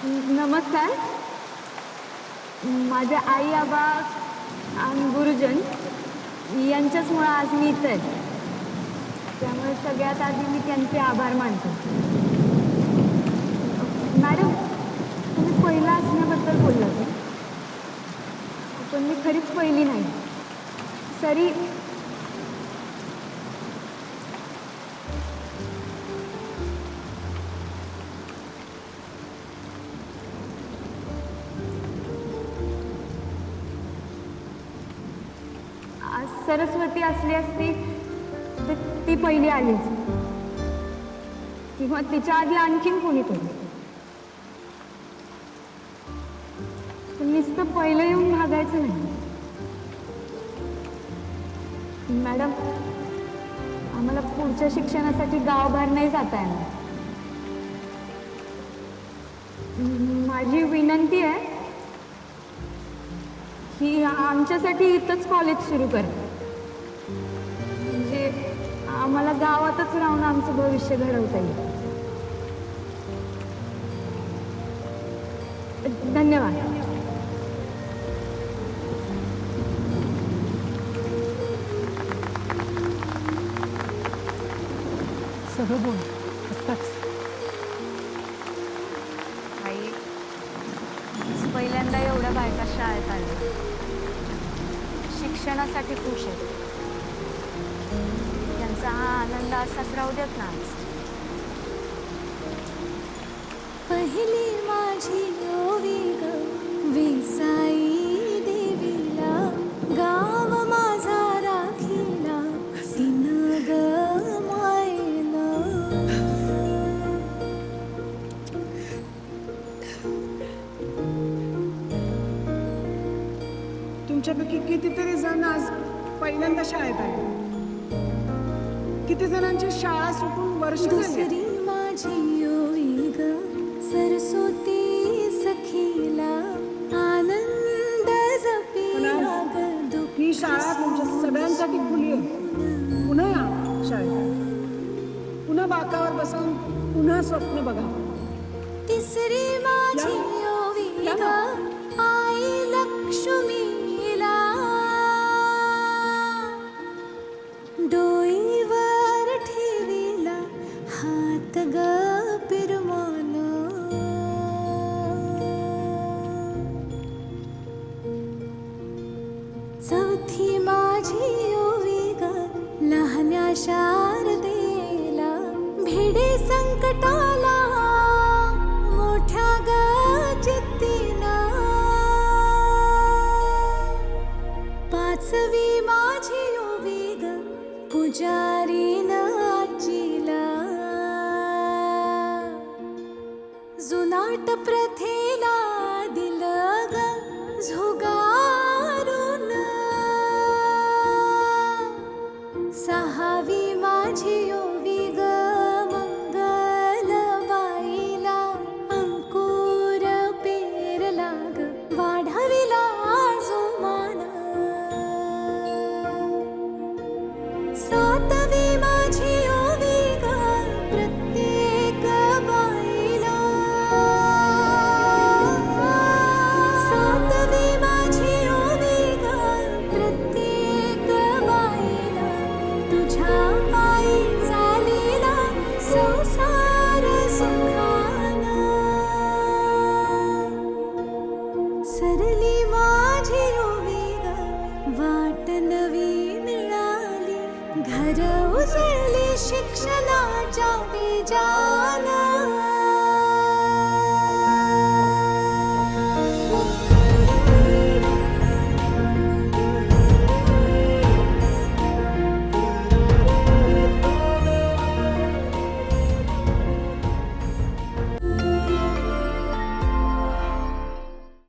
नमस्कार. माझे आई आबा आणि गुरुजन यांच्याचमुळे आज मी इथे आहे. त्यामुळे सगळ्यात आधी मी त्यांचे आभार मानतो. मॅडम, तुम्ही पहिला असण्याबद्दल बोललात, पण मी खरीच पहिली नाही. सरी सरस्वती असली असती तर ती पहिली आलीच, किंवा तिच्या आधी आणखीन कोणीतरी. नुसतं पहिलं येऊन भागायचं नाही. मॅडम, आम्हाला पुढच्या शिक्षणासाठी गावबाहेर नाही जाता येणार. माझी विनंती आहे की आमच्यासाठी इथंच कॉलेज सुरू कर, म्हणजे आम्हाला गावातच राहून आमचं भविष्य घडवता येईल. धन्यवाद. सगळं बोल आई, पहिल्यांदा एवढ्या बायका शाळेत आल्या, शिक्षणासाठी खुश आहेत. त्यांचा हा आनंद असाच राहू देत ना. पहिली माझी ओवी ग विसाई देवीला, गाव माझा राखीला तिन ग मायला. तुमच्यापैकी कितीतरी जण आज पहिल्यांदा शाळेत आले. किती जणांची शाळा सुटून वर्ष झाली. दुसरी माझी ओवी ग सरस्वती सखीला, आनंद जपिला ग दुःख. ही शाळा तुमच्या सगळ्यांसाठी खुली आहे. पुन्हा या शाळेत, पुन्हा बाकावर बसून पुन्हा स्वप्न बघा. तिसरी माझी ओवी ग आई लक्ष्मीला, डोईवर ठेवीला हात ग पिरमान. चौथी माझी ओवी ग लहान्या शारदेला, भिडे संकटाला मोठ्या ग चित्तीला. पाचवी माझी ओवी ग पुजारीन आजीला, जुनाट प्रथेला दिलं ग झुगारून. सहावी माझी ओवी ग मंगल बाईला, अंकुर पेरला ग वाढविला जुमान. सातवी माझी ओवी ग प्रत्येक बाईला, सातवी माझी ओवी ग प्रत्येक बाईला, तुझ्या पायी चालीला संसार सुखाना. सरली माझी ओवी ग वाट नवी मिळाली, घर उजळली शिक्षणाच्या बीजानं.